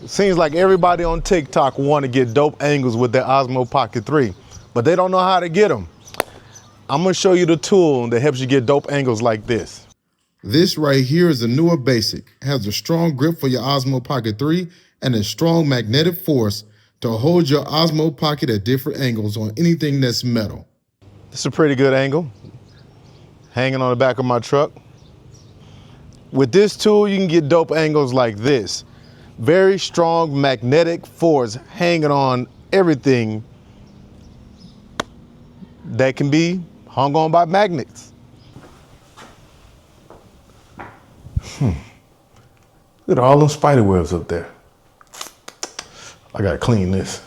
Seems like everybody on TikTok want to get dope angles with their Osmo Pocket 3, but they don't know how to get them. I'm gonna show you the tool that helps you get dope angles like this. This right here is a Neewer Basic. It has a strong grip for your Osmo Pocket 3 and a strong magnetic force to hold your Osmo Pocket at different angles on anything that's metal. It's a pretty good angle, hanging on the back of my truck. With this tool, you can get dope angles like this. Very strong magnetic force hanging on everything that can be hung on by magnets. Look at all those spider webs up there. I gotta clean this.